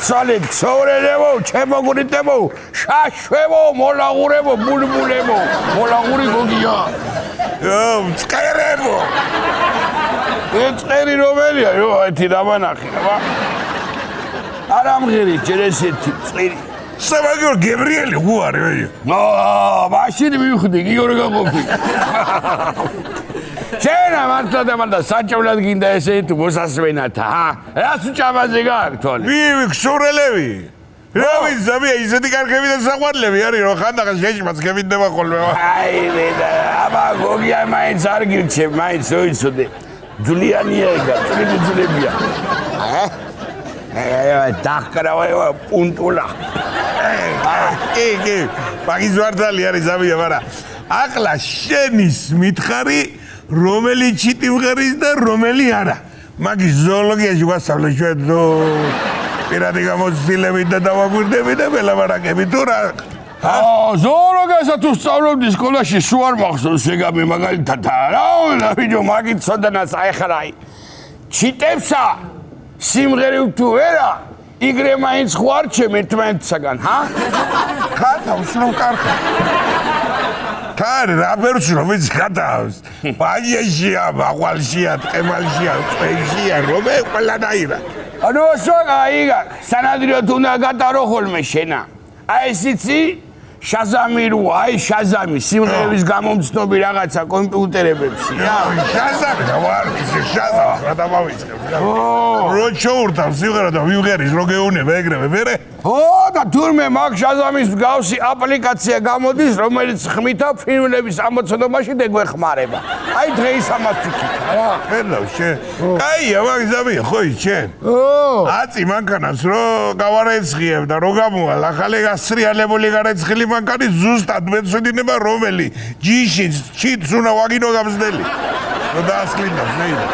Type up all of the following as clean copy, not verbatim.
Solid, sorelevo, chemo guritemo, shashwevo, molagurebo, bulbulebo, molaguri gogia. Tsqerebo. Tsqeri romelia, yo, eti damanakhi, va. Aramghiri, jereseti, tsqeri. Sabagor Gabriel who are you? No, mashini mivxdi, გიორგი გაყოფი. Შენ ამართა და მანდა საჭავლად გინდა ესე თუ მოსასვენათა, ჰა? რას უჭამაზე გააქვს თოლი? ვიქსურელები. რა ვიცი, ისეთი კარგები და საყვარლები არის, რომ ხანდახან შეჭმაც გემინდება ხოლმე. აი, და აბა გოგია მაინც არ გირჩევ, მაინც ოიცოდე. ძულიანია ეგა, ძულებია. დახკრავა პუნტულა. კი, მაგის ვარდალი არის ზამია, მაგრამ ახლა შენის მითხარი რომელი ჩიტი ვღერის და რომელი არა. მაგის ზოოლოგიაში ვასწავლე ჩვენ პირადი გამოცდილებით და დავაგვირდები და ველაპარაკები თუ რა. ზოოლოგიასაც თუ სწავლობდი სკოლაში სულ არ მახსოვს ეგამი მაგალითად რა ვიდეო მაგით ცოდნას აეხრაი. ჩიტებსა სიმღერი თუ ვერა იგრე მაინც ხوارჩემ ერთმანეთსაგან, ჰა? ხატავს რომ კარგა. Kare, raperts rovis გადავს. ბაიეშია, ბაღვალშია, ტყემალშია, წვენშია, რომე ყველანაირად. ანუ სოგაიგა, სანადრიოთ უნდა გატარო ხოლმე შენა. აი ისიცი შაზამი რო, აი შაზამი, სიმღერების გამომცნობი რაღაცა კომპიუტერებში. შაზამი და ვარ ისე შაზამი, რა დამავიწყებ. რო ჩოურთავ სიმღერა და ვიმღერის რო გეუნება ეგრევე მერე. და თურმე მაგ შაზამის მსგავსი აპლიკაცია გამოდის, რომელიც ხმითა ფილმების ამოცნობაში დეგვეხმარება. აი დღეს ამას ვიქით, რა. ხედავ შენ. კაია, მაგ ზამია, ხო შენ. აწი მანქანას რო გავარეცხიებ და რო გამოვალ, ახალი გასრიალებული გარეცხილი მანქანი ზუსტად მეცვედინება რომელი ჯიში ჩიტს უნდა ვაგინო გამზდელი. რო დაასკლინდა მეიდა.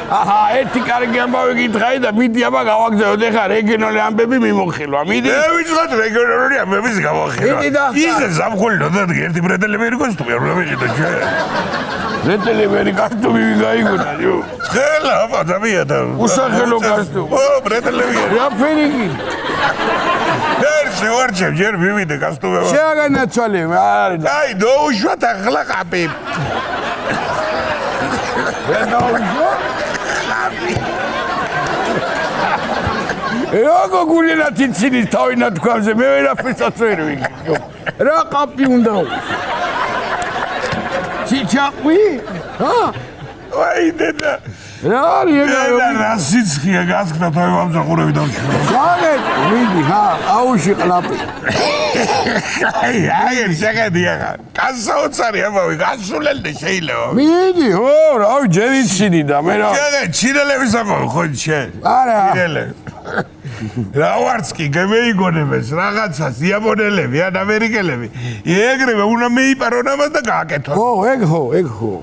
აჰა, ერთი კარგი ამბავი გითხარი და მიდი აბა გავაგზავნოთ ეხა რეგიონული ამბები მიმოხილვა. მიდი. ვიცხოთ რეგიონული ამბების გამახილვა. ისე ზამხოლი დადგე ერთი ბრეტელებელი კოსტუმი არ ვიღიდა ჩვენ. ბრეტელებელი კოსტუმი ვიგაიგონა, იო. ხელა აბა დამია და უსახელო კოსტუმი. ბრეტელებელი. რა ფერიგი? ერში ვარჩევ ჯერ მივიდე კოსტუმება. შეაგანაცვალე, არის. აი, დაუშვათ ახლა ყაპი. დაუშვო? Ego gulina titsini თავინა თქვამზე მე ვერაფერსაც ვერ ვიგო. რა ყაპი უნდა? ჩიჩაყვი? ჰა? აი დედა. რა არის ეგა? რა სიცხეა გასკდა თავი ამზაყურები დავშვა. გაგეთ, მიდი, ჰა, აუში ყლაპი. აი, შეგედია. კაცოцаრი ამავე გასულელდე შეიძლება. მიდი, ო, რა ჯერ იცინი და მე რა. შეგე, ჩინელების ამავე ხო შენ? არა. ჩინელები. რა ვარცკი გემეიგონებეს რაღაცას იაპონელები ან ამერიკელები. ეგრევე უნდა მეიპარონ ამას და გააკეთონ. ეგ ხო.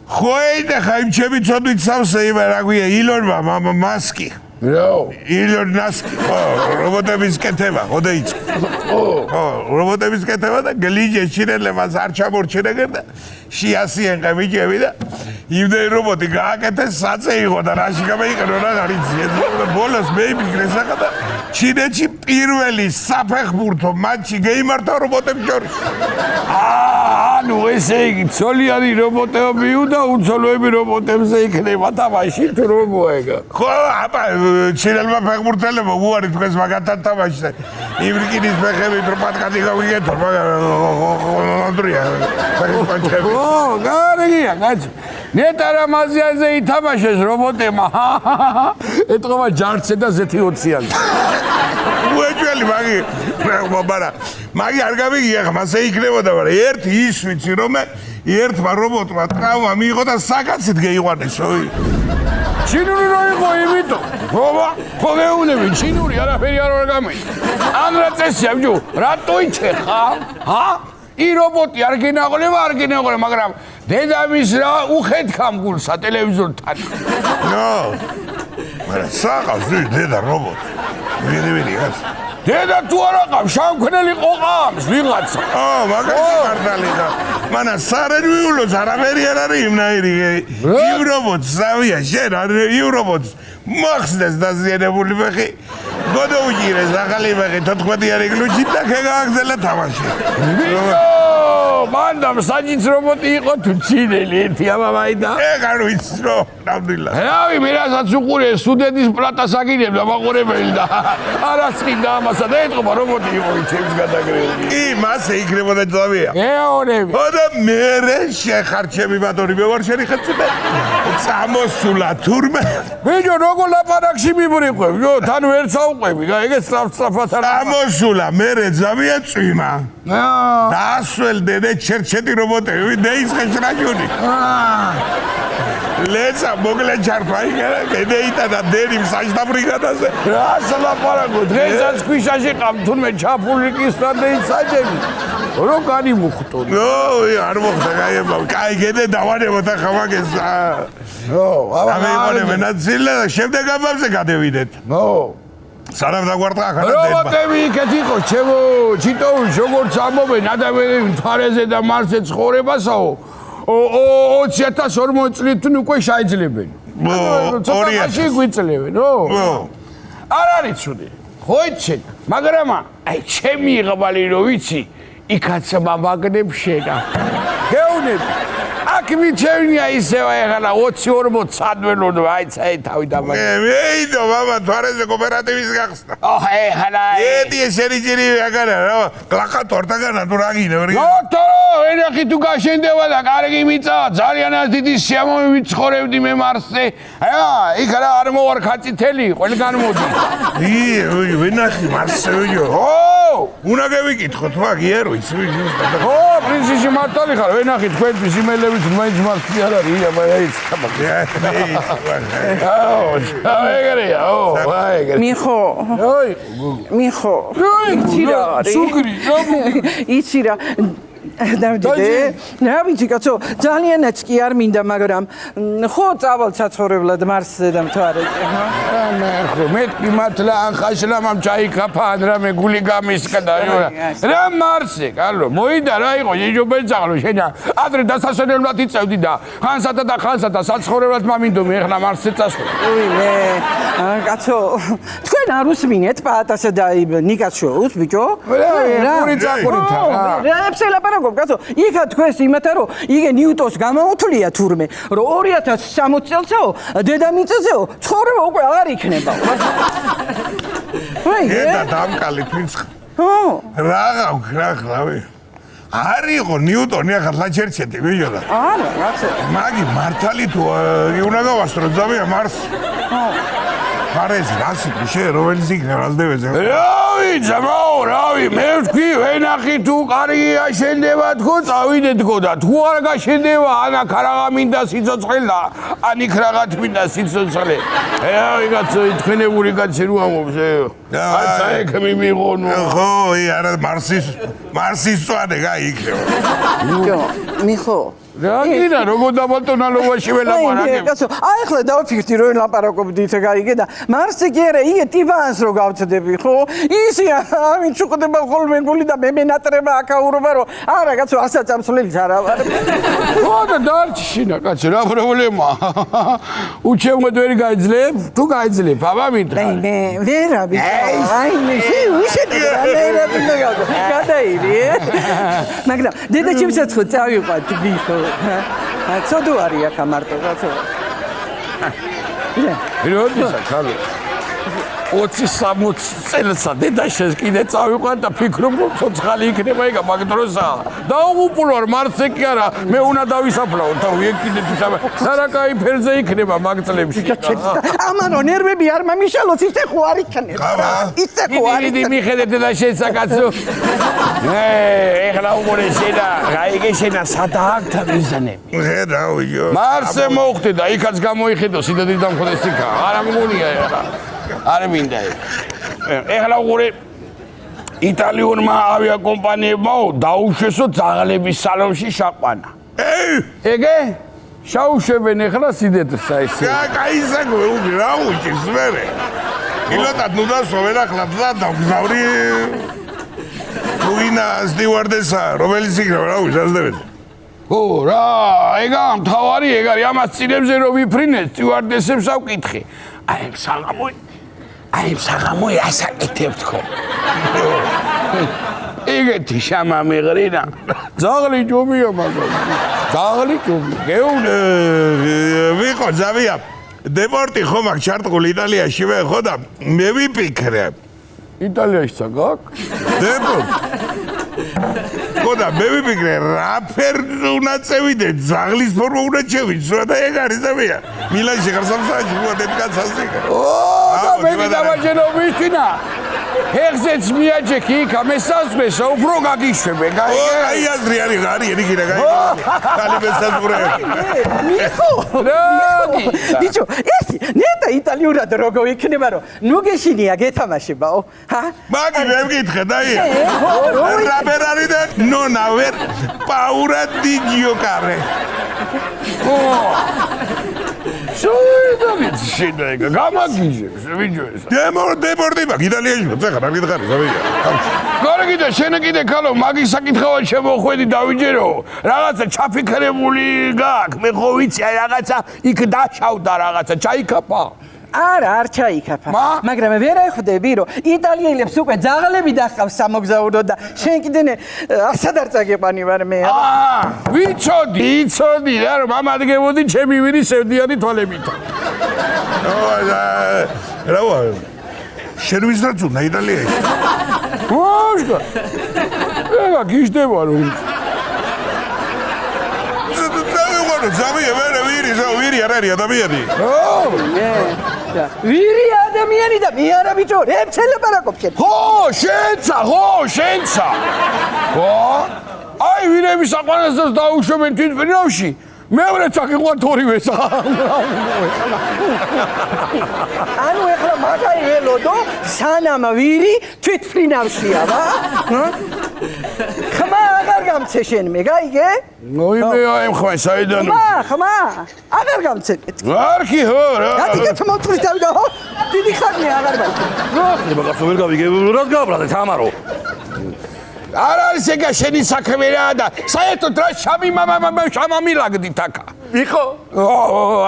ხო და ხაიმ ჩემი ცოდვით სავსე იბა რა გვია ილონმა მასკი. რა? ილონ მასკი. რობოტების კეთება, ხო დაიწყო. ხო, რობოტების კეთება და გლიჯე ჩინელებმა არ ჩამორჩენეგენ და შეასიენ ყმიჯები და იმდენ რობოტი გააკეთეს საწე იყო და რაში გამეიყენო რა არის და ბოლოს მე მიგრესახა და ჩინეთში პირველი საფეხბურთო მატჩი გაიმართა რობოტებს შორის. ანუ ესე იგი ცოლიანი რობოტები და უცოლოები რობოტებზე იქნება თამაში თუ რო მოეგა. ხო, აბა ჩინელმა ფეხბურთელებმა უარი თქვენს მაგათთან თამაშს. იმრიკინის ფეხები პროპატკადი გავიგეთო, მაგრამ ანდრია ფეხბურთები. გარიგია, კაცო. ნეტარა მაზიაზე ითამაშეს რობოტებმა. ეთქობა ჯარცე და ზეთი 20-იანი. უეჭველი მაგი, მაგრამ მაგი არ გამიგია ხა, მასე იქნებოდა, მაგრამ ერთი ის ვიცი რომ ერთმა რობოტმა ტრავმა მიიღო და საკაცით გეიყვანეს. ჩინური რო იყო იმიტომ ხოვა ხოგეუნები ჩინური არაფერი არ ვარ გამი ან რა წესია ბიჭო რატო იჩეხა ჰა ი რობოტი არ გენაღლება მაგრამ დედამის რა უხეთქამ გულსა ტელევიზორთან ნო მაგრამ საყავს დედა რობოტი ვინი გას დედა თუ არ აყავს შამქნელი ყოყამს ვიღაცა მაგაში მართალი და მანა სარენვიულოს არაფერი არ არის იმნაირი იმ რობოტს ზავია შენ იმ რობოტს მოხსნეს დაზიანებული მეხი გოდოუჭირეს ახალი მეხი 14-იანი გლუჩი და ქეგააგზელა თამაში მანდამ საჯიც რობოტი იყო თუ ჩინელი ერთი ამამაიდა ეგ არ ვიცი რო ნამდვილად რავი მე რასაც უყურე სტუდენტის პლატას აგინებდა მაყურებელი და არასწინდა ამასა და ეთყობა რობოტი იყო ჩემს გადაგრეული კი მასე იქნებოდა ზავია ეონები და მე შეხარჩები ბატონი მე ვარ შენი ხეცუდა წამოსულა თურმე ბიჭო როგორ ლაპარაკში მიბრიყვებ ჯო თან ვერ წავყვები ეგეც სწრაფად არა წამოსულა მე ზავია წვიმა დაასველდე ჩერჩეტი რობოტები დეისხეს რაჯუნი ლეცა მოგლე ჩარფაი გედეიტა და დერი მსაჯდა ბრიგადაზე რას ლაპარაკო დღესაც ქვიშაში ყავ თურმე ჩაფული კისრა დეისაჯები რო განიმუხტო ნო არ მოხდა კაი გედე დავანებოთ ახლა მაგეს ამე იმონე ნაცილა შემდეგ ამბავზე გადევიდეთ ნო სანამ დაგვარტყა ახლა რობოტები იქეთ იყო ჩემო ჩიტოვის როგორც ამბობენ ადამიანები მთვარეზე და მარსზე ცხოვრებასაო 20,040 წლით უკვე შეიძლება. ცოტაში გვიწლებენ, ო? არ არის ცუდი. ხო იცი, მაგრამ აი ჩემი იღბალი რო ვიცი, იქაც მამაგნებ შენა. გეუნები. აქ მიჩვენია ისევ ახლა 20-40 სადველო აიც აი თავი დამაგ. მეიდო მამა თვარეზე კოოპერატივის გახსნა. ეხლა ეტი ესერიჯერი აგარა რა, კლაკატორტაგანა თუ რა გინე ვრი. ენახი თუ გაშენდება და კარგი მიწაა, ძალიანაც დიდი სიამოვნებით ცხოვრებდი მე მარსზე. იქ რა არ მოვარ ქაწითელი, ყველგან მოდი. ვენახი მარსზე ვიო. უნდა გევიკითხოთ მაგ იარო იცი ზუსტად. პრინციპში მართალი ხარ, ვენახი თქვენთვის იმელებით მაინც მარსზე არ არის, აი ეგრეა, ეგრე. მიხო. იცი რა არის? სუკრი, იცი რა დავდიდე რა ვიცი კაცო ძალიანაც კი არ მინდა მაგრამ ხო წავალ საცხოვრებლად მარსზე და მთვარეზე ხო მეთქი მართლა ან ხაშლამამ ჩაიქაფა ან რამე გული გამისკდა რა მარსზე კალო მოიდა რა იყო იჯობეძაღლო შენა ადრე დასასვენებლად იწევდი და ხანსა და საცხოვრებლად მამინდომი ეხლა მარსზე წასვლა უიმე კაცო თქვენ არ უსმინეთ პაატასა და ნიკას შოუს ბიჭო რა პური წაკურითა რა ებსელაპარაკობ კაცო იქა თქვენს იმათა რომ იგე ნიუტონს გამოუთვლია თურმე რომ 2060 წელსაო დედამიწაზეო ცხოვრება უკვე აღარ იქნება და დამკალი პრინც რა ხრავი არ იყო ნიუტონი ახლა ლაჩერჩეთი ვიჯოდა არა რაღაცა მაგი მართალი თუ უნდა გავასწრო ზავია მარს ფარეს რასი შე რომელიც იქნება რაზდევეზე რავი ძმაო რავი მე ვთქვი ვენახი თუ კარგი აშენდება თქო წავიდე თქო და თუ არ გაშენდება ან აქ რაღა მინდა სიცოცხლე და ან იქ რაღა მინდა სიცოცხლე რავი კაცო თქვენებული კაცი რო ამობს აცა ეგ მიმიღონო ხო არა მარსის წვანე გაიქნება მიხო რა როგორ დაბალტონალობაში ველაპარაკებ კაცო აი ახლა დავფიქრდი რომ ლაპარაკობდით გაიგე და მარსზე კი არა იგე ტიბანს რო გავწდები ხო ისი ამინ ჩუყდება ხოლმე გული და მე მენატრება აკაურობა რომ არა კაცო ასაწამსვლელი არა ვარ ხო და დარჩინა კაცი რა პრობლემა უჩემოდ ვერ გაიძლებ თუ გაიძლებ აბა მინდა მე ვერა ბიჭო აი მე უშედი რა გადაირი მაგრამ დედა ჩემსაც ხო წავიყვათ ბიჭო ცოდო არის ახლა მარტო კაცო როდესაც ხალო 20-60 წელსა დედაშენს კიდე წავიყვან და ფიქრობ რომ ცოცხალი იქნება ეგა მაგ დროსა. დაუღუპულვარ მარცხე კი არა, მე უნდა დავისაფლავო თავი ეგ კიდე თვითონ სარაკაი ფერზე იქნება მაგ წლებში. ამანო ნერვები არ მომიშალოს ისე ხო არ იქნება. ისე ხო არ დიდი მიხედე დედაშენს საკაცო. ეხლა უმორე შედა, გაიგე შენა სადააგთა მიზანები. ხედავიო. მარსე მოხდე და იქაც გამოიხედო სიდადით დამხოდეს იქა. არა მგონია ეხლა. არ მინდა ეგ. ეხლა უყურე იტალიურმა ავიაკომპანიებმა დაუშვესო ძაღლების სალონში შაყვანა. ეგე? შაუშვებენ ეხლა სიდეთს ესე. გაიზაგო უგი რა უჭირს მერე. პილოტად ნუ დასოვენ ახლა და დავგზავრი. ვინა სტიუარდესა, რომელიც იქნება რა უშასდებენ. ო რა, ეგა მთავარი ეგ არის ამას წინებზე რომ ვიფრინე სტიუარდესებს ავკითხე. აი საღამოი ასაკეთებთ ხო? ეგეთი შამა მეღრინა. ძაღლი ჯობია მაგრამ. ძაღლი ჯობი. გეუნე. ვიყო ზავია. დეპორტი ხომ აქ ჩარტყული იტალიაშივე ხო და მე ვიფიქრე. იტალიაშიც გაქვს? დეპორტი. ხო და მე ვიფიქრე რა ფერზე უნდა წევიდე ძაღლის ფორმა უნდა შევიცვა და ეგ არის ზავია. მილანში გარსამსაჯი უადეთ კაცასიკა. და მე დავაჯერო ვისთინა. ფეხზეც მიაჯექი იქა მესაზღვრესა უფრო გაგიშვებე გაიგე? აი აზრი არის რა არის ეგ რა გაიგე? ხალი მესაზღვრე. მიხო. ბიჭო, ეს ნეტა იტალიურად როგორ იქნება რომ ნუ გეშინია გეთამაშებაო? ჰა? მაგი მე მკითხე დაი. რა ბერარი და ნონა ვერ პაურა დი გიოკარე. შოიდავით შედაიგა გამაგიჟებს ვიჯო ეს. დეპორტი მაგ იტალიაში მოწახა რა გითხარი ზავია. კარგი და შენ კიდე ქალო მაგის საკითხავად შემოხვედი დავიჯერო. რაღაცა ჩაფიქრებული გაქვს მე ხო ვიცი აი რაღაცა იქ დაშავდა რაღაცა ჩაიკაფა. არა, არ ჩაიკაფა. მაგრამ ვერ ახვდები რომ იტალიელებს უკვე ძაღლები დახავს სამოგზაურო და შენ კიდე ასად არ წაგიყვანი ვარ მე. ვიცოდი რა რომ ამადგებოდი ჩემი ვირი სევდიანი თვალებით. რა ვარ? შენ ვიზრაც უნდა იტალიაში. ვაშკა. ეგა გიждდება რომ ზავია მე ვირი არ არის ადამიანი. ვირი ადამიანი და მე არა ბიჭო, რემცელე პარაკობ შენ. შენცა. აი ვირების აყვანასას დაუშვებენ თვითმფრინავში. მეორე წაკიყვართ ორივეს. ანუ ეხლა მაგარი ველოდო სანამ ვირი თვითმფრინავშია რა? ხმა აღარ გამცე შენ მე, გაიგე? ნოი მე აემხვა საიდან? ხმა აღარ გამცე. ვარქი ხო რა? რატიკეთ მოწრის დავიდა ხო? დიდი ხანია აღარ ვარ. რა ხდება კაცო ვერ გავიგე რად გაბრალდე თამარო? არ არის ეგა შენი საქმე რა და საერთოდ რა შამამილაგდით აქა. ვიხო?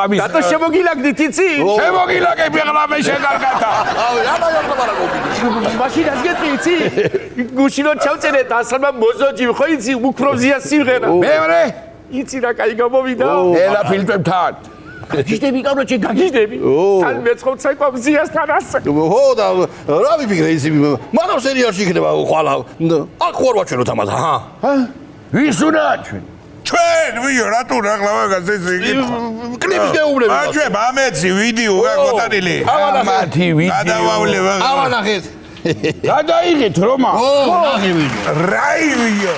ამის. რატო შემოგილაგდით იცი? შემოგილაგები ახლა მე შეგარგათა. მაშინაც გეტყვი იცი? გუშინო ჩავწერე და ასალმა მოზოჯი ხო იცი უკროზია სიმღერა. მეორე? იცი რა კაი გამოვიდა? ელა ფილტვებთან. გიჟდები კავროჩი გაგიჟდები. თან მეცხობ ცეკვამზიასთან ასე. ხო და რა ვიფიქრე ისი მაგრამ სერიალში იქნება ხვალა აქ ხوار ვაჩვენოთ ამას ჰა ვის უნდა აჩვენ? ჩვენ ვიო რატო რა ხლავაგას ეს იგი კლიპს გეუბნები აჩვენ ამეცი ვიდეო გაგოტანილი ამათი ვიდეო გადავალე ავანახეთ გადაიღეთ რომა ო ნახე ვიდეო რაი ვიო